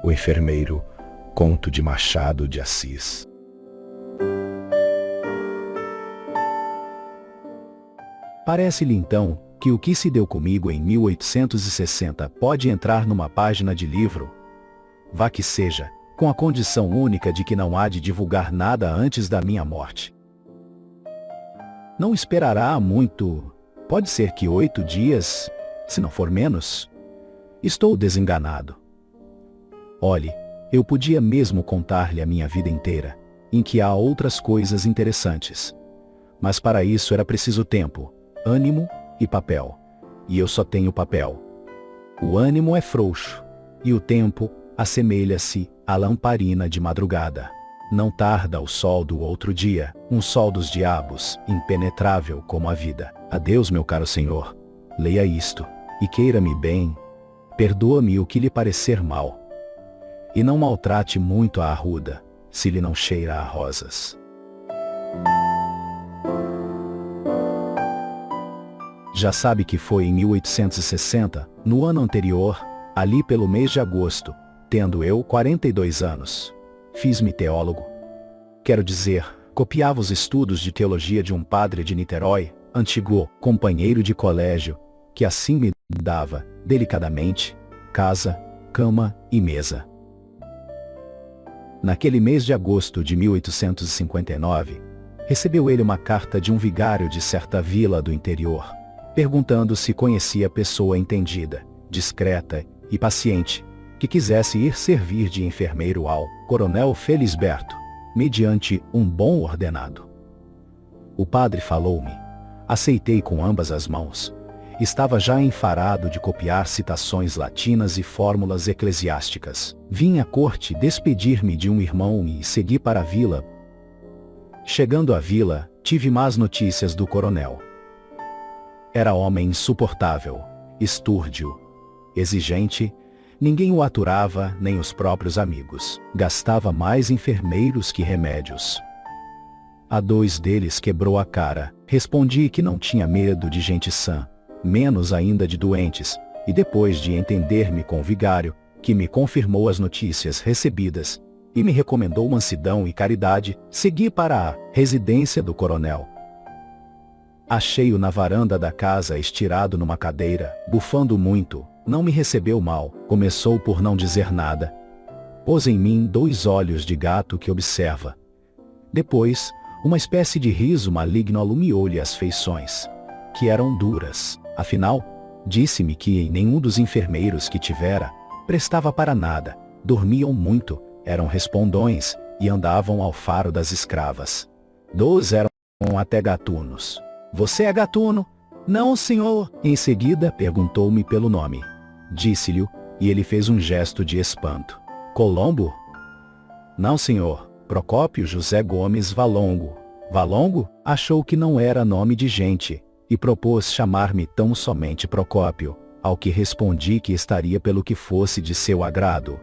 O Enfermeiro, conto de Machado de Assis. Parece-lhe então que o que se deu comigo em 1860 pode entrar numa página de livro? Vá que seja, com a condição única de que não há de divulgar nada antes da minha morte. Não esperará muito, pode ser que 8 dias, se não for menos. Estou desenganado. Olhe, eu podia mesmo contar-lhe a minha vida inteira, em que há outras coisas interessantes. Mas para isso era preciso tempo, ânimo e papel. E eu só tenho papel. O ânimo é frouxo, e o tempo assemelha-se à lamparina de madrugada. Não tarda o sol do outro dia, um sol dos diabos, impenetrável como a vida. Adeus, meu caro senhor. Leia isto, e queira-me bem. Perdoa-me o que lhe parecer mal. E não maltrate muito a arruda, se lhe não cheira a rosas. Já sabe que foi em 1860, no ano anterior, ali pelo mês de agosto, tendo eu 42 anos. Fiz-me teólogo. Quero dizer, copiava os estudos de teologia de um padre de Niterói, antigo companheiro de colégio, que assim me dava, delicadamente, casa, cama e mesa. Naquele mês de agosto de 1859, recebeu ele uma carta de um vigário de certa vila do interior, perguntando se conhecia pessoa entendida, discreta e paciente, que quisesse ir servir de enfermeiro ao coronel Felisberto, mediante um bom ordenado. O padre falou-me. Aceitei com ambas as mãos. Estava já enfarado de copiar citações latinas e fórmulas eclesiásticas. Vim à corte despedir-me de um irmão e segui para a vila. Chegando à vila, tive más notícias do coronel. Era homem insuportável, estúrdio, exigente. Ninguém o aturava, nem os próprios amigos. Gastava mais enfermeiros que remédios. A 2 deles quebrou a cara. Respondi que não tinha medo de gente sã, menos ainda de doentes, e depois de entender-me com o vigário, que me confirmou as notícias recebidas, e me recomendou mansidão e caridade, segui para a residência do coronel. Achei-o na varanda da casa estirado numa cadeira, bufando muito. Não me recebeu mal, começou por não dizer nada. Pôs em mim 2 olhos de gato que observa. Depois, uma espécie de riso maligno alumiou-lhe as feições, que eram duras. Afinal, disse-me que em nenhum dos enfermeiros que tivera, prestava para nada, dormiam muito, eram respondões, e andavam ao faro das escravas. 2 eram até gatunos. Você é gatuno? Não, senhor. Em seguida, perguntou-me pelo nome. Disse-lhe, e ele fez um gesto de espanto. Colombo? Não, senhor. Procópio José Gomes Valongo. Valongo? Achou que não era nome de gente, e propôs chamar-me tão somente Procópio, ao que respondi que estaria pelo que fosse de seu agrado.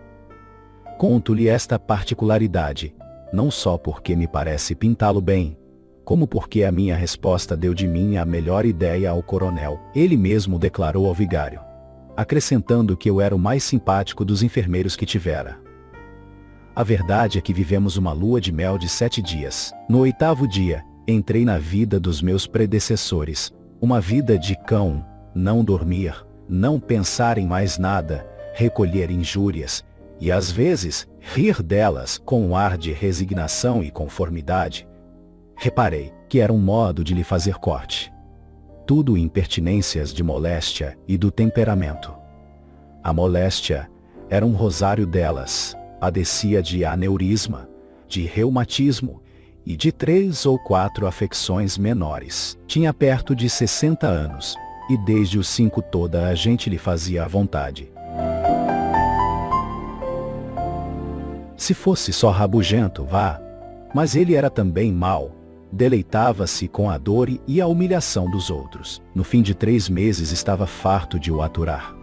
Conto-lhe esta particularidade, não só porque me parece pintá-lo bem, como porque a minha resposta deu de mim a melhor ideia ao coronel. Ele mesmo declarou ao vigário, acrescentando que eu era o mais simpático dos enfermeiros que tivera. A verdade é que vivemos uma lua de mel de 7 dias. No 8º dia, entrei na vida dos meus predecessores, uma vida de cão, não dormir, não pensar em mais nada, recolher injúrias, e às vezes, rir delas com um ar de resignação e conformidade. Reparei que era um modo de lhe fazer corte. Tudo impertinências de moléstia e do temperamento. A moléstia era um rosário delas, padecia de aneurisma, de reumatismo e de 3 ou 4 afecções menores. Tinha perto de 60 anos, e desde os 5 toda a gente lhe fazia à vontade. Se fosse só rabugento, vá, mas ele era também mau. Deleitava-se com a dor e a humilhação dos outros. No fim de 3 meses estava farto de o aturar.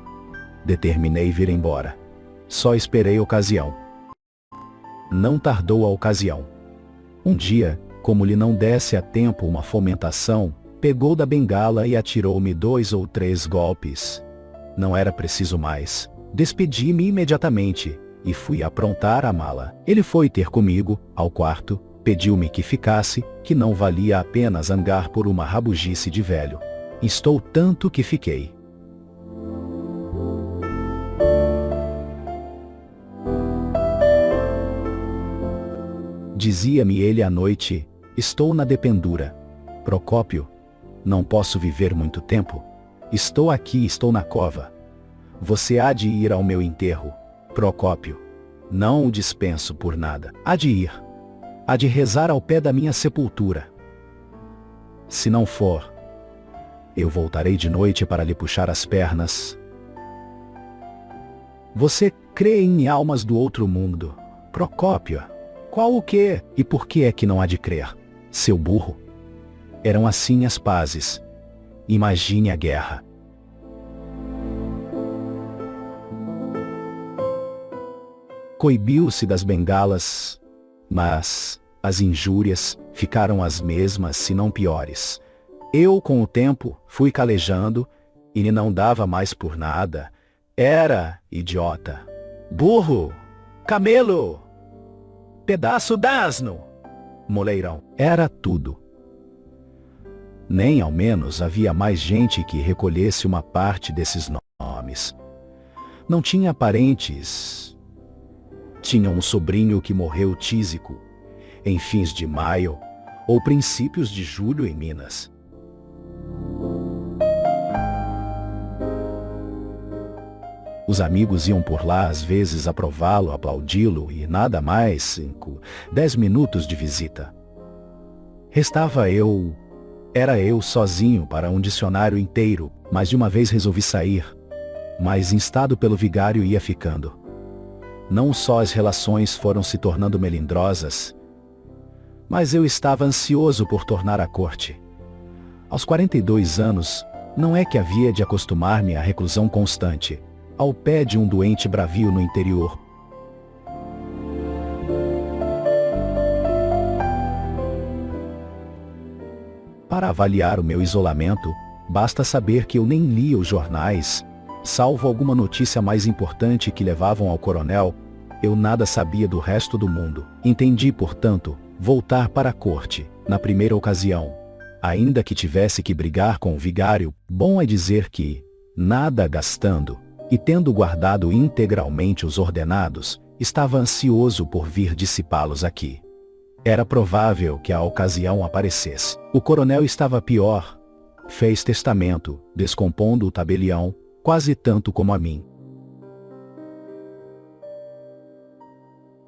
Determinei vir embora. Só esperei ocasião. Não tardou a ocasião. Um dia, como lhe não desse a tempo uma fomentação, pegou da bengala e atirou-me 2 ou 3 golpes. Não era preciso mais. Despedi-me imediatamente, e fui aprontar a mala. Ele foi ter comigo, ao quarto, pediu-me que ficasse, que não valia a pena zangar por uma rabugice de velho. Instou tanto que fiquei. Dizia-me ele à noite: estou na dependura. Procópio, não posso viver muito tempo. Estou aqui, estou na cova. Você há de ir ao meu enterro. Procópio, não o dispenso por nada. Há de ir. Há de rezar ao pé da minha sepultura. Se não for, eu voltarei de noite para lhe puxar as pernas. Você crê em almas do outro mundo. Procópio, qual o quê? E por que é que não há de crer? Seu burro. Eram assim as pazes. Imagine a guerra. Coibiu-se das bengalas, mas as injúrias ficaram as mesmas, se não piores. Eu, com o tempo, fui calejando e lhe não dava mais por nada. Era idiota, burro, camelo, pedaço d'asno, moleirão. Era tudo. Nem ao menos havia mais gente que recolhesse uma parte desses nomes. Não tinha parentes. Tinha um sobrinho que morreu tísico, em fins de maio ou princípios de julho em Minas. Os amigos iam por lá às vezes aprová-lo, aplaudi-lo e nada mais, 5, 10 minutos de visita. Restava eu. Era eu sozinho para um dicionário inteiro, mas de uma vez resolvi sair. Mas instado pelo vigário ia ficando. Não só as relações foram se tornando melindrosas, mas eu estava ansioso por tornar à corte. Aos 42 anos, não é que havia de acostumar-me à reclusão constante, ao pé de um doente bravio no interior. Para avaliar o meu isolamento, basta saber que eu nem lia os jornais, salvo alguma notícia mais importante que levavam ao coronel. Eu nada sabia do resto do mundo. Entendi, portanto, voltar para a corte, na primeira ocasião. Ainda que tivesse que brigar com o vigário, bom é dizer que, nada gastando, e tendo guardado integralmente os ordenados, estava ansioso por vir dissipá-los aqui. Era provável que a ocasião aparecesse. O coronel estava pior. Fez testamento, descompondo o tabelião, quase tanto como a mim.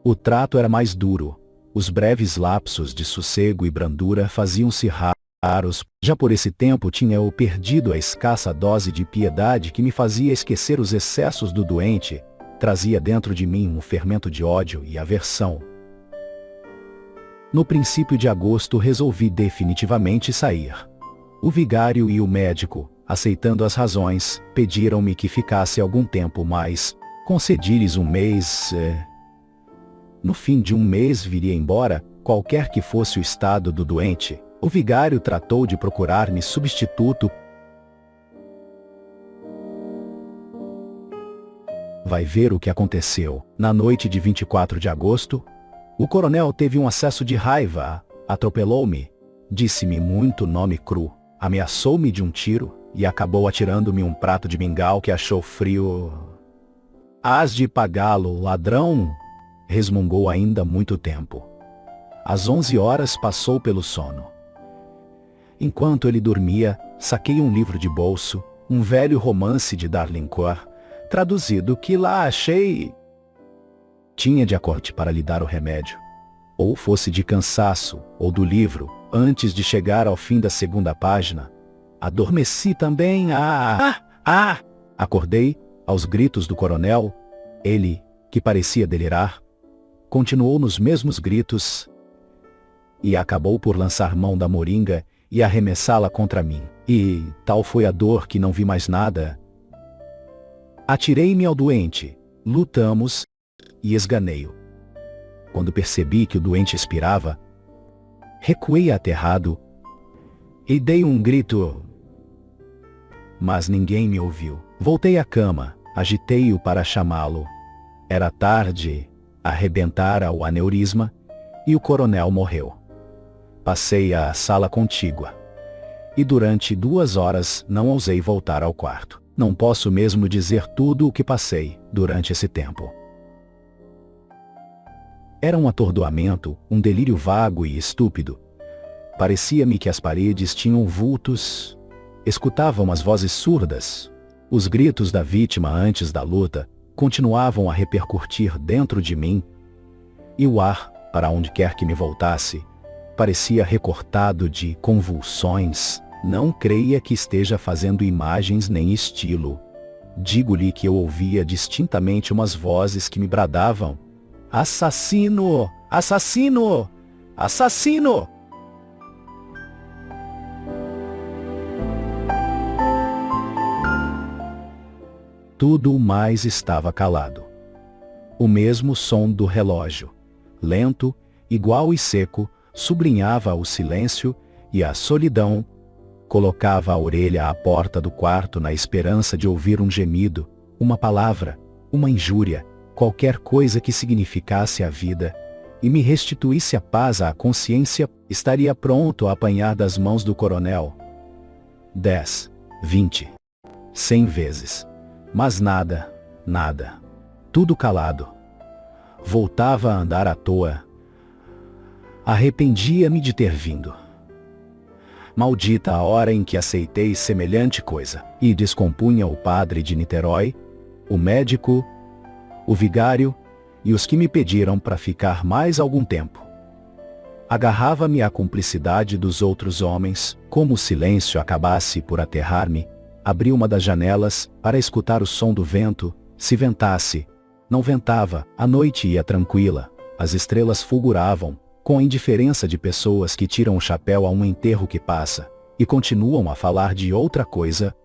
O trato era mais duro. Os breves lapsos de sossego e brandura faziam-se raros. Já por esse tempo tinha eu perdido a escassa dose de piedade que me fazia esquecer os excessos do doente. Trazia dentro de mim um fermento de ódio e aversão. No princípio de agosto resolvi definitivamente sair. O vigário e o médico, aceitando as razões, pediram-me que ficasse algum tempo mais. Concedi-lhes um mês. No fim de um mês viria embora, qualquer que fosse o estado do doente. O vigário tratou de procurar-me substituto. Vai ver o que aconteceu. Na noite de 24 de agosto, o coronel teve um acesso de raiva, atropelou-me, disse-me muito nome cru, ameaçou-me de um tiro e acabou atirando-me um prato de mingau que achou frio. Hás de pagá-lo, ladrão, resmungou ainda muito tempo. Às 11 horas passou pelo sono. Enquanto ele dormia, saquei um livro de bolso, um velho romance de Darlincourt, traduzido que lá achei. Tinha de acorde para lhe dar o remédio. Ou fosse de cansaço, ou do livro, antes de chegar ao fim da segunda página. Adormeci também. Acordei, aos gritos do coronel. Ele, que parecia delirar, continuou nos mesmos gritos e acabou por lançar mão da moringa e arremessá-la contra mim. E tal foi a dor que não vi mais nada. Atirei-me ao doente, lutamos e esganei-o. Quando percebi que o doente expirava, recuei aterrado e dei um grito. Mas ninguém me ouviu. Voltei à cama, agitei-o para chamá-lo. Era tarde, arrebentara o aneurisma e o coronel morreu. Passei à sala contígua e durante 2 horas não ousei voltar ao quarto. Não posso mesmo dizer tudo o que passei durante esse tempo. Era um atordoamento, um delírio vago e estúpido. Parecia-me que as paredes tinham vultos. Escutava umas vozes surdas. Os gritos da vítima antes da luta continuavam a repercutir dentro de mim. E o ar, para onde quer que me voltasse, parecia recortado de convulsões. Não creia que esteja fazendo imagens nem estilo. Digo-lhe que eu ouvia distintamente umas vozes que me bradavam: assassino! Assassino! Assassino! Tudo mais estava calado. O mesmo som do relógio, lento, igual e seco, sublinhava o silêncio e a solidão. Colocava a orelha à porta do quarto na esperança de ouvir um gemido, uma palavra, uma injúria, qualquer coisa que significasse a vida e me restituísse a paz à consciência. Estaria pronto a apanhar das mãos do coronel 10, 20, 100 vezes. Mas nada, nada. Tudo calado. Voltava a andar à toa. Arrependia-me de ter vindo. Maldita a hora em que aceitei semelhante coisa. E descompunha o padre de Niterói, o médico, o vigário e os que me pediram para ficar mais algum tempo. Agarrava-me à cumplicidade dos outros homens. Como o silêncio acabasse por aterrar-me, abri uma das janelas para escutar o som do vento. Se ventasse. Não ventava, a noite ia tranquila, as estrelas fulguravam, com a indiferença de pessoas que tiram o chapéu a um enterro que passa, e continuam a falar de outra coisa.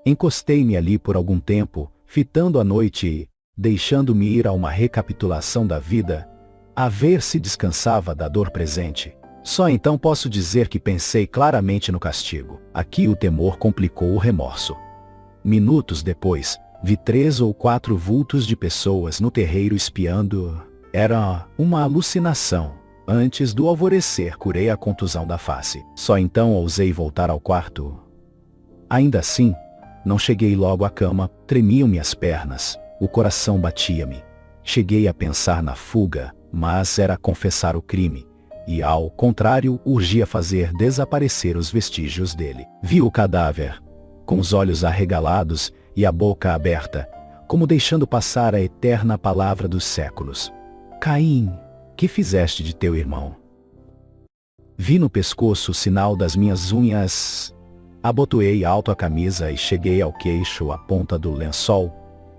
Encostei-me ali por algum tempo, fitando a noite e, deixando-me ir a uma recapitulação da vida, a ver se descansava da dor presente. Só então posso dizer que pensei claramente no castigo. Aqui o temor complicou o remorso. Minutos depois, vi 3 ou 4 vultos de pessoas no terreiro espiando. Era uma alucinação. Antes do alvorecer curei a contusão da face. Só então ousei voltar ao quarto. Ainda assim, não cheguei logo à cama, tremiam-me as pernas, o coração batia-me. Cheguei a pensar na fuga, mas era confessar o crime. E ao contrário, urgia fazer desaparecer os vestígios dele. Vi o cadáver, com os olhos arregalados e a boca aberta, como deixando passar a eterna palavra dos séculos. Caim, que fizeste de teu irmão? Vi no pescoço o sinal das minhas unhas. Abotoei alto a camisa e cheguei ao queixo a ponta do lençol.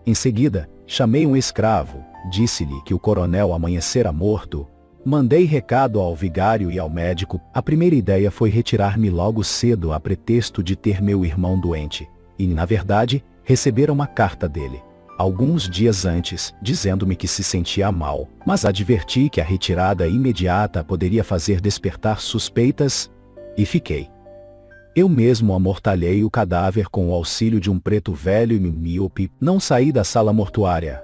Em seguida, chamei um escravo, disse-lhe que o coronel amanhecera morto. Mandei recado ao vigário e ao médico. A primeira ideia foi retirar-me logo cedo a pretexto de ter meu irmão doente. E, na verdade, recebera uma carta dele, alguns dias antes, dizendo-me que se sentia mal, mas adverti que a retirada imediata poderia fazer despertar suspeitas, e fiquei. Eu mesmo amortalhei o cadáver com o auxílio de um preto velho e míope. Não saí da sala mortuária.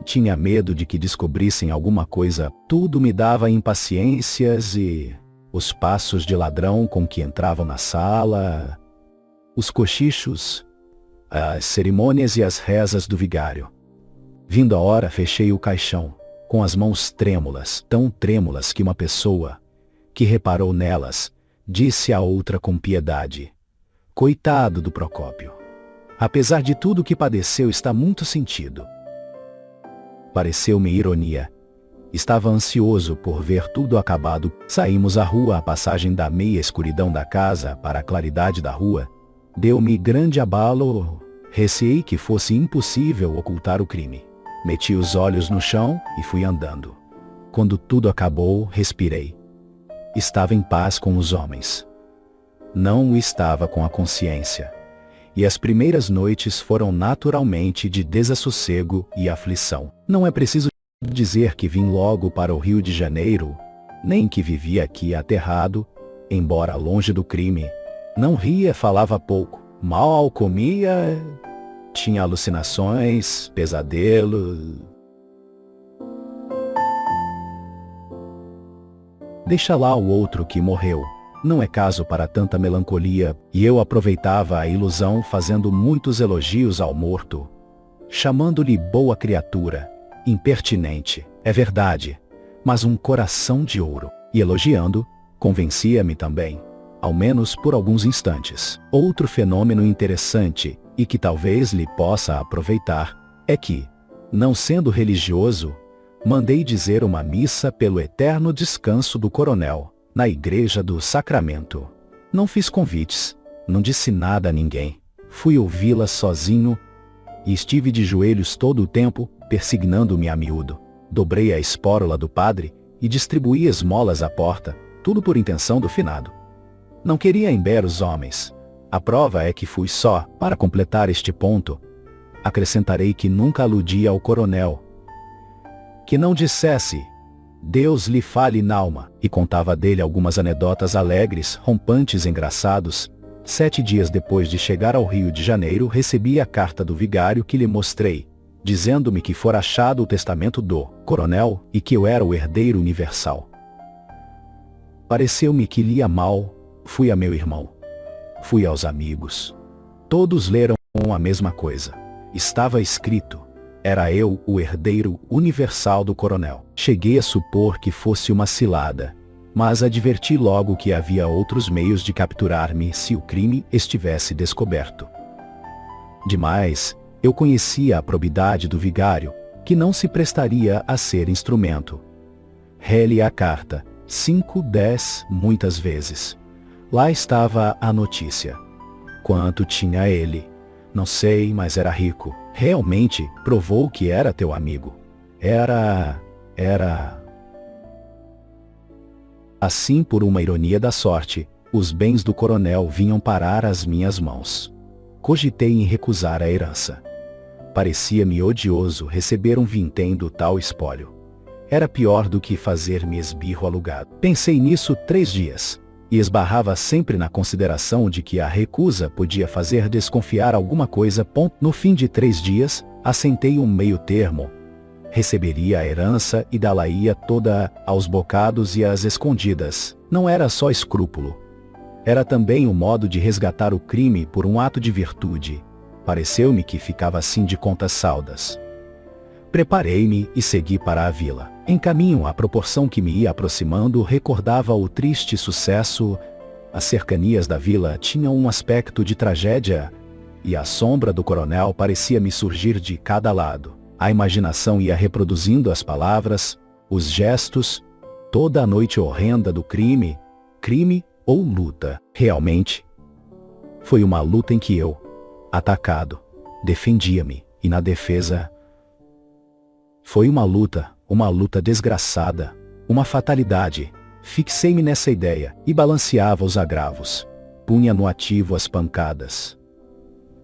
Tinha medo de que descobrissem alguma coisa. Tudo me dava impaciências e os passos de ladrão com que entravam na sala, os cochichos, as cerimônias e as rezas do vigário. Vindo a hora, fechei o caixão, com as mãos trêmulas, tão trêmulas que uma pessoa, que reparou nelas, disse a outra com piedade: coitado do Procópio. Apesar de tudo que padeceu, está muito sentido. Pareceu-me ironia. Estava ansioso por ver tudo acabado. Saímos à rua. A passagem da meia escuridão da casa para a claridade da rua deu-me grande abalo. Receei que fosse impossível ocultar o crime. Meti os olhos no chão e fui andando. Quando tudo acabou, respirei. Estava em paz com os homens. Não o estava com a consciência. E as primeiras noites foram naturalmente de desassossego e aflição. Não é preciso dizer que vim logo para o Rio de Janeiro, nem que vivia aqui aterrado, embora longe do crime. Não ria, falava pouco, mal comia. tinha alucinações, pesadelos. Deixa lá o outro que morreu. Não é caso para tanta melancolia, e eu aproveitava a ilusão fazendo muitos elogios ao morto, chamando-lhe boa criatura, impertinente, é verdade, mas um coração de ouro, e elogiando, convencia-me também, ao menos por alguns instantes. Outro fenômeno interessante, e que talvez lhe possa aproveitar, é que, não sendo religioso, mandei dizer uma missa pelo eterno descanso do coronel, na Igreja do Sacramento. Não fiz convites, não disse nada a ninguém. Fui ouvi-la sozinho e estive de joelhos todo o tempo, persignando-me a miúdo. Dobrei a espórola do padre e distribuí esmolas à porta, tudo por intenção do finado. Não queria ember os homens. A prova é que fui só. Para completar este ponto, acrescentarei que nunca aludia ao coronel. Que não dissesse Deus lhe fale n'alma, e contava dele algumas anedotas alegres, rompantes e engraçados. 7 dias depois de chegar ao Rio de Janeiro, recebi a carta do vigário que lhe mostrei, dizendo-me que fora achado o testamento do coronel e que eu era o herdeiro universal. Pareceu-me que lia mal. Fui a meu irmão. Fui aos amigos. Todos leram a mesma coisa. Estava escrito: era eu o herdeiro universal do coronel. Cheguei a supor que fosse uma cilada, mas adverti logo que havia outros meios de capturar-me se o crime estivesse descoberto. Demais, eu conhecia a probidade do vigário, que não se prestaria a ser instrumento. Reli a carta, 5, 10, muitas vezes. Lá estava a notícia. Quanto tinha ele? Não sei, mas era rico. Realmente, provou que era teu amigo. Era... Assim, por uma ironia da sorte, os bens do coronel vinham parar às minhas mãos. Cogitei em recusar a herança. Parecia-me odioso receber um vintém do tal espólio. Era pior do que fazer-me esbirro alugado. Pensei nisso 3 dias. E esbarrava sempre na consideração de que a recusa podia fazer desconfiar alguma coisa. No fim de 3 dias, assentei um meio termo. Receberia a herança e dá-la-ia toda aos bocados e às escondidas. Não era só escrúpulo. Era também um modo de resgatar o crime por um ato de virtude. Pareceu-me que ficava assim de contas saldas. Preparei-me e segui para a vila. Em caminho, à proporção que me ia aproximando, recordava o triste sucesso. As cercanias da vila tinham um aspecto de tragédia, e a sombra do coronel parecia-me surgir de cada lado. A imaginação ia reproduzindo as palavras, os gestos, toda a noite horrenda do crime ou luta. Realmente, foi uma luta em que eu, atacado, defendia-me, e na defesa... Foi uma luta desgraçada, uma fatalidade. Fixei-me nessa ideia e balanceava os agravos. Punha no ativo as pancadas.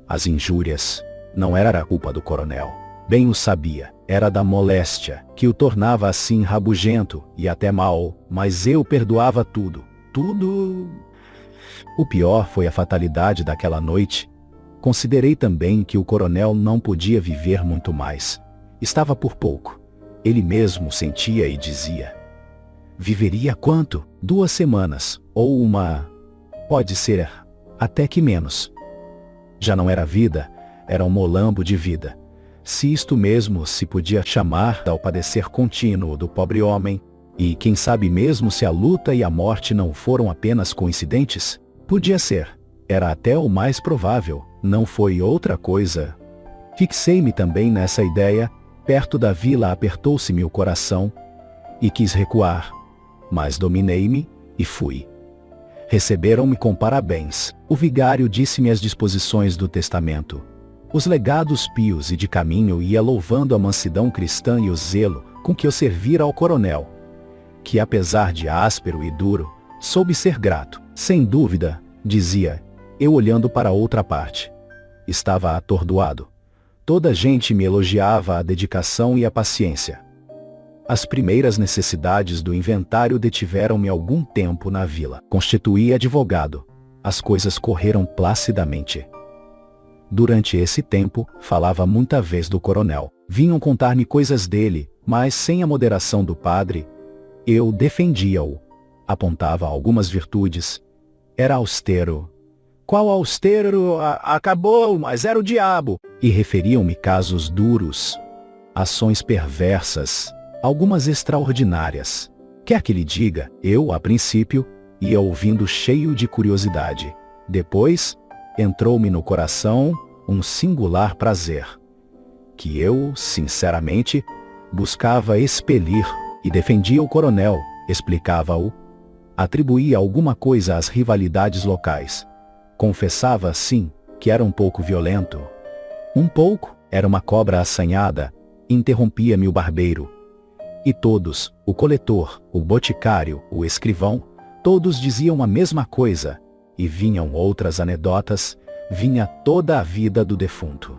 As injúrias. Não era a culpa do coronel. Bem o sabia. Era da moléstia, que o tornava assim rabugento e até mau, mas eu perdoava tudo. Tudo. O pior foi a fatalidade daquela noite. Considerei também que o coronel não podia viver muito mais. Estava por pouco. Ele mesmo sentia e dizia. Viveria quanto? 2 semanas, ou uma... Pode ser, até que menos. Já não era vida, era um molambo de vida. Se isto mesmo se podia chamar ao padecer contínuo do pobre homem, e quem sabe mesmo se a luta e a morte não foram apenas coincidentes? Podia ser. Era até o mais provável, não foi outra coisa. Fixei-me também nessa ideia. Perto da vila apertou-se-me o coração, e quis recuar, mas dominei-me, e fui. Receberam-me com parabéns. O vigário disse-me as disposições do testamento. Os legados pios e de caminho ia louvando a mansidão cristã e o zelo com que eu servira ao coronel, que apesar de áspero e duro, soube ser grato. Sem dúvida, dizia, eu olhando para outra parte. Estava atordoado. Toda a gente me elogiava a dedicação e a paciência. As primeiras necessidades do inventário detiveram-me algum tempo na vila. Constituí advogado. As coisas correram placidamente. Durante esse tempo, falava muita vez do coronel. Vinham contar-me coisas dele, mas sem a moderação do padre, eu defendia-o. Apontava algumas virtudes. Era austero. Qual austero? Acabou, mas era o diabo. E referiam-me casos duros, ações perversas, algumas extraordinárias. Quer que lhe diga, eu, a princípio, ia ouvindo cheio de curiosidade. Depois, entrou-me no coração um singular prazer, que eu, sinceramente, buscava expelir, e defendia o coronel, explicava-o, atribuía alguma coisa às rivalidades locais. Confessava, sim, que era um pouco violento. Um pouco, era uma cobra assanhada, interrompia-me o barbeiro. E todos, o coletor, o boticário, o escrivão, todos diziam a mesma coisa, e vinham outras anedotas, vinha toda a vida do defunto.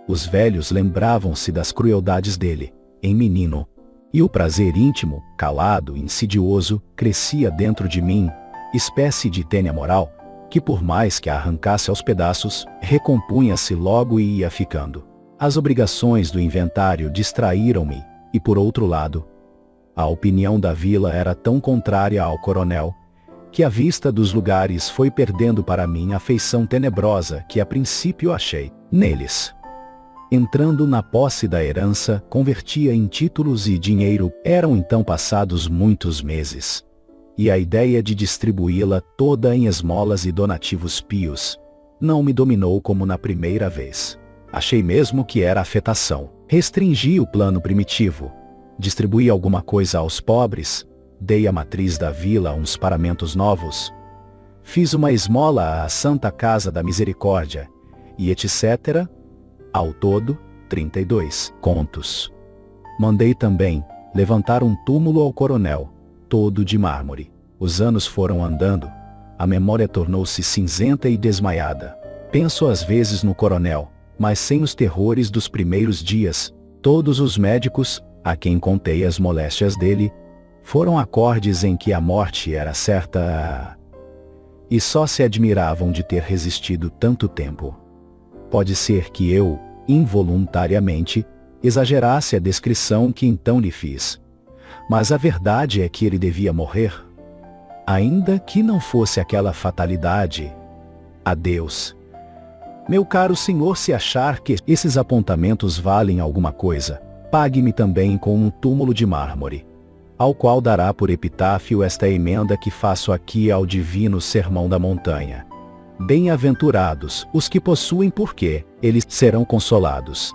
Os velhos lembravam-se das crueldades dele, em menino, e o prazer íntimo, calado, insidioso, crescia dentro de mim, espécie de tênia moral, que por mais que a arrancasse aos pedaços, recompunha-se logo e ia ficando. As obrigações do inventário distraíram-me, e por outro lado, a opinião da vila era tão contrária ao coronel, que a vista dos lugares foi perdendo para mim a feição tenebrosa que a princípio achei neles. Entrando na posse da herança, convertia em títulos e dinheiro. Eram então passados muitos meses, e a ideia de distribuí-la toda em esmolas e donativos pios não me dominou como na primeira vez. Achei mesmo que era afetação. Restringi o plano primitivo. Distribuí alguma coisa aos pobres, dei à matriz da vila uns paramentos novos, fiz uma esmola à Santa Casa da Misericórdia, e etc. Ao todo, 32 contos. Mandei também levantar um túmulo ao coronel, todo de mármore. Os anos foram andando, a memória tornou-se cinzenta e desmaiada. Penso às vezes no coronel, mas sem os terrores dos primeiros dias. Todos os médicos, a quem contei as moléstias dele, foram acordes em que a morte era certa, e só se admiravam de ter resistido tanto tempo. Pode ser que eu, involuntariamente, exagerasse a descrição que então lhe fiz, mas a verdade é que ele devia morrer. Ainda que não fosse aquela fatalidade. Adeus. Meu caro senhor, se achar que esses apontamentos valem alguma coisa, pague-me também com um túmulo de mármore, ao qual dará por epitáfio esta emenda que faço aqui ao divino Sermão da Montanha. Bem-aventurados os que possuem, porque eles serão consolados.